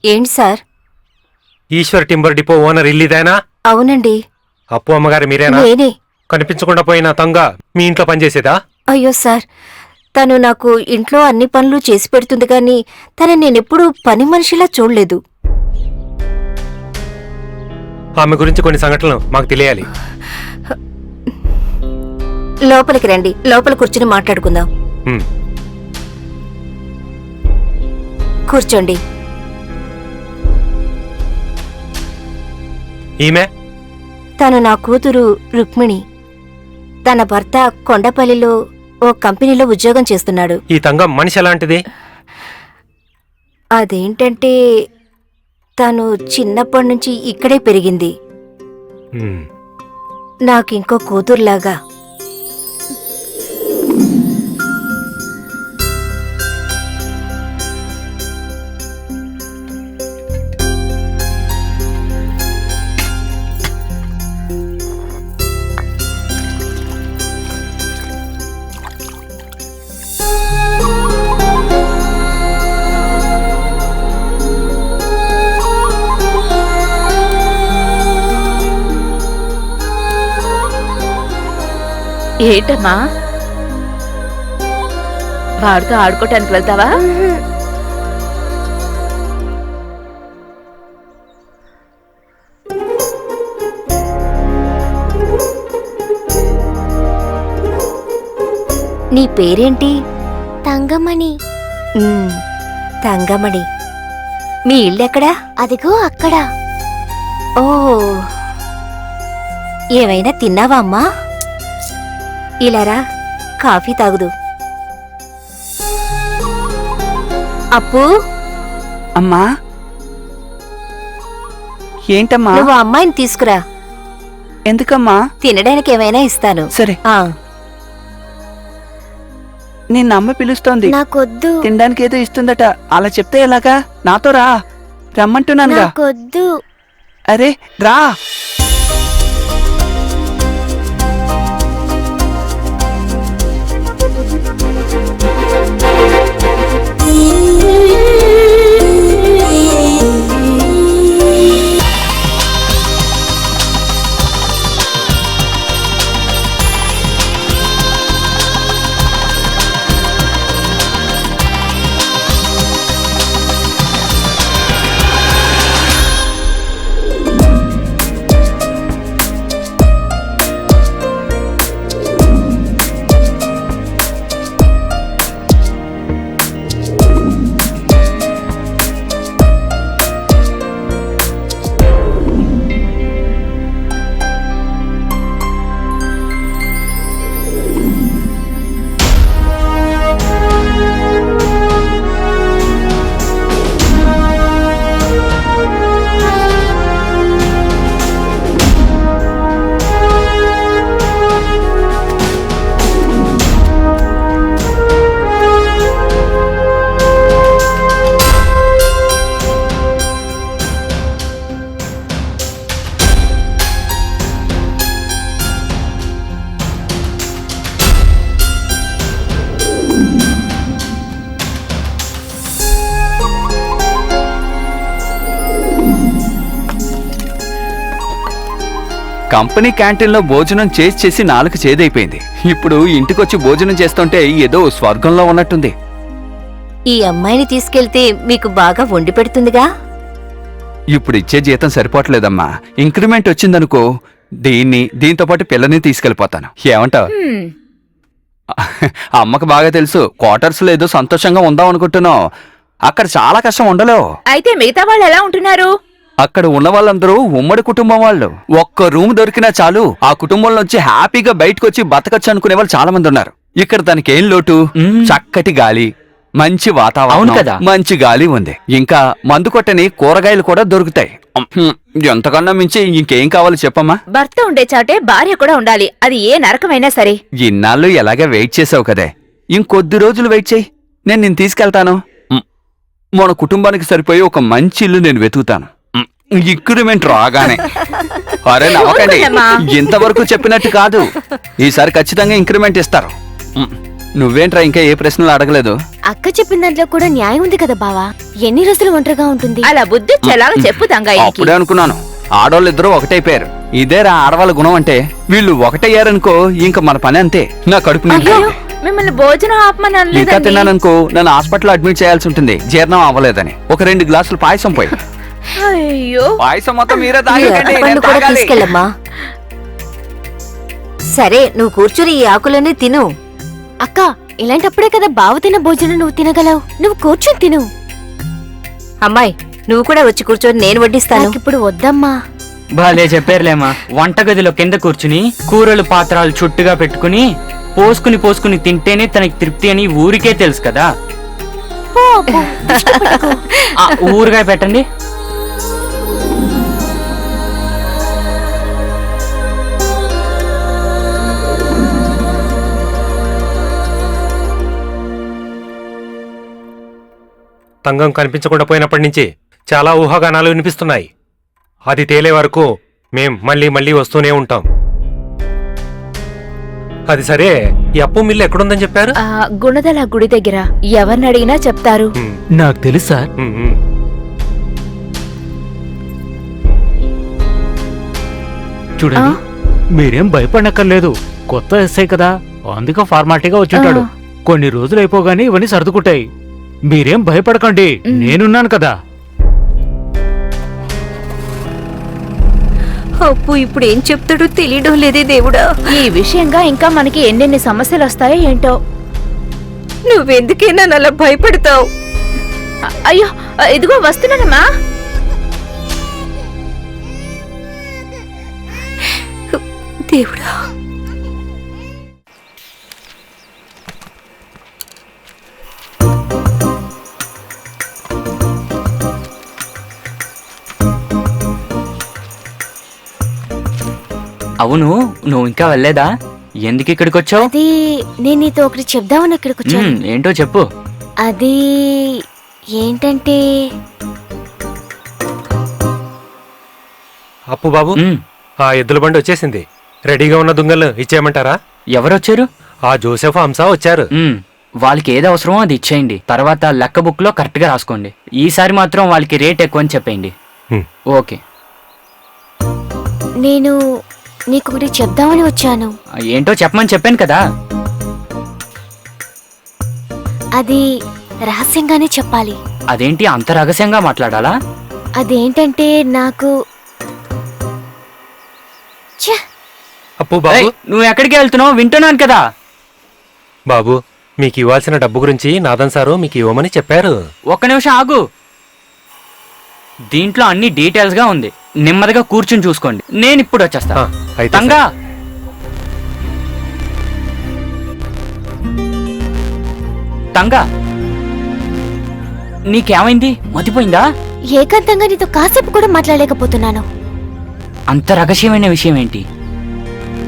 ఏంటి sir? Eshwar timber depot owner ఇల్లిదేనా? అవునండి. అప్పు అమ్మగారు మీరేనా? నేనే. కనిపించకుండా పోయిన తంగ మీ ఇంట్లో పనిచేసేదా? అయ్యో సార్, తను నాకు ఇంట్లో అన్ని పనులు చేసి పెడుతుంది కానీ తను నేనెప్పుడూ పని మనిషిలా చూడలేదు. ఆమె గురించి కొన్ని సంఘటనలు మాకు తెలియాలి. లోపలికి రండి, లోపల కూర్చుని మాట్లాడుకుందాం. కూర్చోండి. ఈమె తను నా కూతురు రుక్మిణి. తన భర్త కొండపల్లిలో ఓ కంపెనీలో ఉద్యోగం చేస్తున్నాడు. ఈ తంగం మనిషి ఎలాంటిది? అదేంటంటే తను చిన్నప్పటి నుంచి ఇక్కడే పెరిగింది. నాకింకో కూతురులాగా. ఏంటమ్మా, వాడితో ఆడుకోటానికి వెళ్తావా? నీ పేరేంటి? తంగమణి. తంగమణి. మీ ఇల్లెక్కడా? అదిగో అక్కడ. ఓ, ఏమైనా తిన్నావా అమ్మా? ఇలారా, కాఫీ తాగుదు. అప్పు. అమ్మా. ఏంటమ్మా? నువ్వు అమ్మాయిని తీసుకురా. ఎందుకమ్మా? తినడానికి ఏమైనా ఇస్తాను. సరే. నిన్న అమ్మ పిలుస్తోంది. నాకొద్దు. తినడానికి ఏదో ఇస్తుందట. అలా చెప్తే ఎలాగా? నాతో రా, రమ్మంటున్నానుగా. నాకొద్దు. అరే రా. కంపెనీ క్యాంటీన్లో భోజనం చేసి నాలుగు చేదైపోయింది. ఇప్పుడు ఇంటికొచ్చి భోజనం చేస్తుంటే ఏదో స్వర్గంలో ఉన్నట్టుంది. ఈ అమ్మాయిని తీసుకెళ్తే మీకు బాగా వండి పెడుతుందిగా. ఇప్పుడు ఇచ్చే జీతం సరిపోవట్లేదమ్మా. ఇంక్రిమెంట్ వచ్చిందనుకో, దీంతో పాటు పిల్లని తీసుకెళ్లిపోతాను. ఏమంటావు? అమ్మకు బాగా తెలుసు, క్వార్టర్స్ లో ఏదో సంతోషంగా ఉందాం అనుకుంటున్నావు. అక్కడ చాలా కష్టం ఉండలేవు. అయితే మిగతా వాళ్ళు ఎలా ఉంటున్నారు? అక్కడ ఉన్న వాళ్ళందరూ ఉమ్మడి కుటుంబం వాళ్ళు. ఒక్క రూమ్ దొరికినా చాలు ఆ కుటుంబం నుంచి హ్యాపీగా బయటకు వచ్చి బతకచ్చు అనుకునే వాళ్ళు చాలా మంది ఉన్నారు. ఇక్కడ దానికేం లోటు? చక్కటి గాలి, మంచి వాతావరణం కదా, మంచి గాలి ఉంది. ఇంకా మందు కొట్టని కూరగాయలు కూడా దొరుకుతాయి. ఎంతకన్నా మించి ఇంకేం కావాలి చెప్పమ్మా? భర్త ఉండే చాటే భార్య కూడా ఉండాలి, అది ఏ నరకమైనా సరే. ఇన్నాళ్ళు ఎలాగే వెయిట్ చేసావు కదే, ఇంకొద్ది రోజులు వెయిట్ చేయి. నేను తీసుకెళ్తాను. మన కుటుంబానికి సరిపోయి ఒక మంచి ఇల్లు నేను వెతుకుతాను. ఇంక్రిమెంట్ రాగానే. అరే నవ్వకండి, ఇంతవరకు చెప్పినట్టు కాదు, ఈసారి ఖచ్చితంగా ఇంక్రిమెంట్ ఇస్తారు. నువ్వేంట్రా ఇంకా ఏ ప్రశ్నలు అడగలేదు? అక్క చెప్పిన దాంట్లో కూడా న్యాయం ఉంది కదా బావా. ఎన్ని రోజులు ఒంటరిగా ఉంటుంది? అలా బుద్ధి చెలాగా చెప్పు తంగయ్యకి. అప్పుడే అనుకున్నాను ఆడవాళ్ళిద్దరూ ఒకటైపోయారు. ఇదేరా ఆడవాళ్ళ గుణం అంటే. వీళ్ళు ఒకటయ్యారనుకో ఇంకా మన పని అంతే. నా కడుపు అయ్యో నిండు. మిమ్మల్ని భోజనం ఆపమని ఇంకా అనలేదండి. తిన్నాననుకో నన్ను హాస్పిటల్ అడ్మిట్ చేయాల్సి ఉంటుంది, జీర్ణం అవ్వలేదని. ఒక 2 గ్లాసులు పాయసం పోయి. అయ్యో పాయసం మొత్తం మీరే ఈ తాగకండి, అరటిపండు నేను కూడా తాగాలి. తీసుకెళ్ళమ్మా. సరే నువ్వు కూర్చుని ఈ ఆకులన్నీ తిను. అక్క ఇలాంటప్పుడే కదా బావ తిన్న భోజనం నువ్వు తినగలవు. నువ్వు కూర్చొని తిను. అమ్మాయి నువ్వు కూడా వచ్చి కూర్చొని నేను వడ్డిస్తాను. నాకిప్పుడు వద్దమ్మా. భలే చెప్పారులేమా. వంటగదిలో కింద కూర్చుని కూరలు పాత్రలు చుట్టుగా పెట్టుకుని పోసుకుని తింటేనే తనకి తృప్తి అని ఊరికే తెలుసు కదా. పో, పో, దిష్టి పెట్టుకో. ఆ, ఊరగాయ పెట్టండి. తంగం కనిపించకుండా పోయినప్పటి నుంచి చాలా ఊహాగానాలు వినిపిస్తున్నాయి. అది తేలే వరకు మేం మళ్ళీ వస్తూనే ఉంటాం. అది సరే, ఈ అప్పు మిల్లు ఎక్కడుందని చెప్పారు? ఆ, గుణదల గుడి దగ్గర. ఎవరిని అడిగినా చెప్తారు. ఉమ్, నాకు తెలుసు సార్. ఉమ్, ఉమ్. చూడండి, మీరేం భయపడనక్కర్లేదు. కొత్త ఎస్ఐ కదా, అందుకే ఫార్మాలిటీగా వచ్చుంటాడు. కొన్ని రోజులు అయిపోగానే ఇవన్నీ సర్దుకుంటాయి. మీరేం భయపడకండి, నేనున్నాను కదా. అప్పు ఇప్పుడు ఏం చెప్తాడో తెలియడం లేదే దేవుడా. ఈ విషయంగా ఇంకా మనకి ఎన్నెన్ని సమస్యలు వస్తాయో ఏంటో. నువ్వెందుకే నన్ను అలా భయపడతావు? అయ్యో ఇదిగో వస్తున్నానమ్మా. దేవుడా, అవును, నువ్వు ఇంకా వెళ్ళలేదా? ఎందుకు ఇక్కడికి వచ్చావు? అది నేను నీతో ఒకటి చెప్దామని ఇక్కడికి వచ్చాను. ఏంటో చెప్పు. అది ఏంటంటే అప్పు బాబు, ఉమ్, ఆ ఎద్దుల బండి వచ్చేసింది. రెడీగా ఉన్న దుంగలు ఇచ్చేయమంటారా? ఎవరొచ్చారు? ఆ జోసెఫ్ హంసా వచ్చారు. వాళ్ళకి ఏది అవసరమో అది ఇచ్చేయండి. తర్వాత లెక్క బుక్ లో కరెక్ట్ గా రాసుకోండి. ఈసారి మాత్రం వాళ్ళకి రేట్ ఎక్కువ అని చెప్పేయండి. ఉమ్. ఓకే. నేను నీకొకటి చెప్దామని వచ్చాను. ఏంటో చెప్పమని చెప్పాను కదా. అది రహస్యంగానే చెప్పాలి. అదేంటి అంత రహస్యంగా మాట్లాడాలా? అదేంటంటే నాకు ఛ! అప్పు బాబు, ఏయ్, నువ్వు ఎక్కడికి వెళ్తున్నావు? వింటున్నాను కదా. బాబు మీకు ఇవ్వాల్సిన డబ్బు గురించి నాదన్ సారు మీకు ఇవ్వమని చెప్పారు. ఒక్క నిమిషం ఆగు. దీంట్లో అన్ని డీటెయిల్స్ గా ఉంది. నెమ్మదిగా కూర్చుని చూసుకోండి. నేను ఇప్పుడు వచ్చేస్తా. ఆ, అయితే తంగా, తంగా, నీకేమైంది? మతిపోయిందా? ఏకాంతంగా నీతో కాసేపు కూడా మాట్లాడలేకపోతున్నాను. అంత రహస్యమైన విషయం ఏంటి?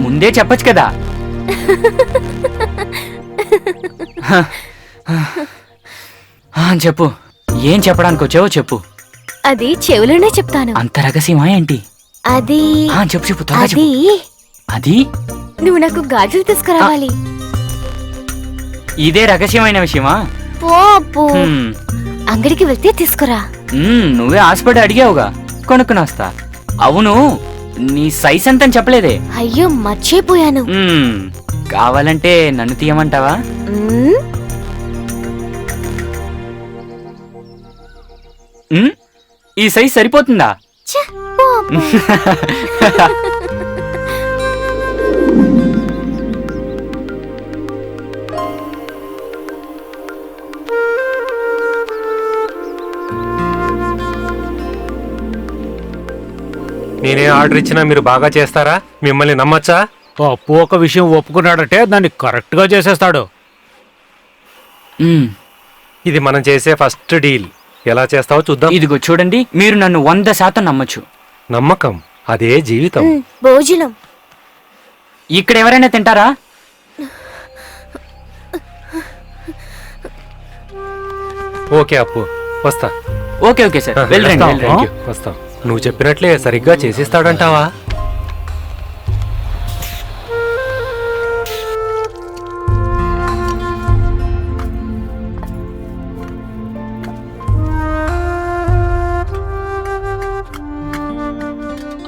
ముందే చెప్పొచ్చు కదా. చెప్పు, ఏం చెప్పడానికి వచ్చావో చెప్పు. అది చెవులోనే చెప్తాను. అంత రహస్యమా ఏంటి? అది చెప్పు చెప్పు, త్వరగా అది చెప్పు. అది నువ్వు నాకు గాజులు తీసుకురావాలి. ఇదే రహస్యమైన విషయమా? పో పో. హ్మ్. అంగడికి వెళ్తే తీసుకురా. నువ్వే ఆశపడి అడిగావుగా, కొనుక్కునొస్తా. అవును, నీ సైజ్ ఎంతని చెప్పలేదే. అయ్యో మర్చిపోయాను. కావాలంటే నన్ను తీయమంటావా? మ్మ్, ఈ సైజ్ సరిపోతుందా? ఛ, పో, పో. నేనే ఆర్డర్ ఇచ్చినా మీరు బాగా చేస్తారా? మిమ్మల్ని నమ్మచ్చా? అప్పు ఒక విషయం ఒప్పుకున్నాడంటే దాన్ని కరెక్ట్ గా చేసేస్తాడు. ఇది మనం చేసే ఫస్ట్ డీల్. ఎలా చేస్తావో చూద్దాం. ఇదిగో చూడండి, మీరు నన్ను 100% నమ్మొచ్చు. నమ్మకం అదే జీవితం. మ్మ్, భోజనం. ఇక్కడ ఎవరైనా తింటారా? ఓకే అప్పు, వస్తా. ఓకే ఓకే సార్, వెళ్ళండి వెళ్తాం. వెళ్ళండి. థ్యాంక్ యూ, వస్తాం. నువ్వు చెప్పినట్లే సరిగ్గా చేసిస్తాడంటావా?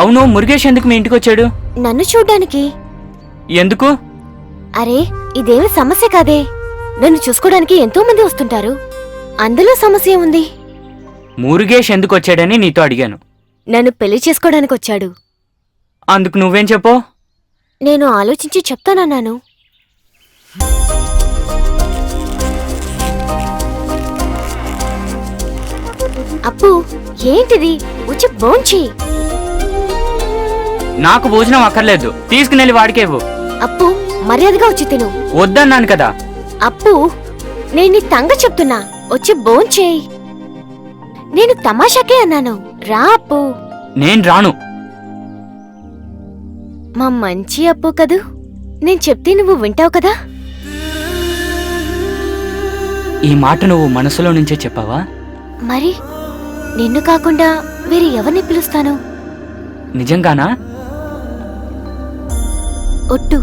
అవును, మురుగేష్ ఎందుకు మీ ఇంటికి వచ్చాడు? నన్ను చూడ్డానికి. ఎందుకు? అరే ఇదేమి సమస్య కాదే. నన్ను చూసుకోవడానికి ఎంతో మంది వస్తుంటారు. అందులో సమస్య ఉంది. మురుగేష్ ఎందుకు వచ్చాడని నీతో అడిగాను. నన్ను పెళ్లి చేసుకోవడానికి వచ్చాడు. అందుకు నువ్వేం చెప్పు? నేను ఆలోచించి చెప్తానన్నాను. అప్పు ఏంటిది? వచ్చి భోంచి. నాకు భోజనం అక్కర్లేదు, తీసుకునెళ్ళి వాడికేవు. అప్పు మర్యాదగా వచ్చి తిను. వద్దన్నాను కదా. అప్పు నేను నీ తంగ చెప్తున్నా, వచ్చి భోంచేయి. నేను తమాషాకే అన్నాను. రా అప్పు. నేను రాను. మా మంచి అప్పు కదూ. నేను చెప్తే నువ్వు వింటావు కదా. ఈ మాట నువ్వు మనసులో నుంచే చెప్పావా? మరి నిన్ను కాకుండా వేరే ఎవరిని పిలుస్తాను? నిజంగానా? ఒట్టు.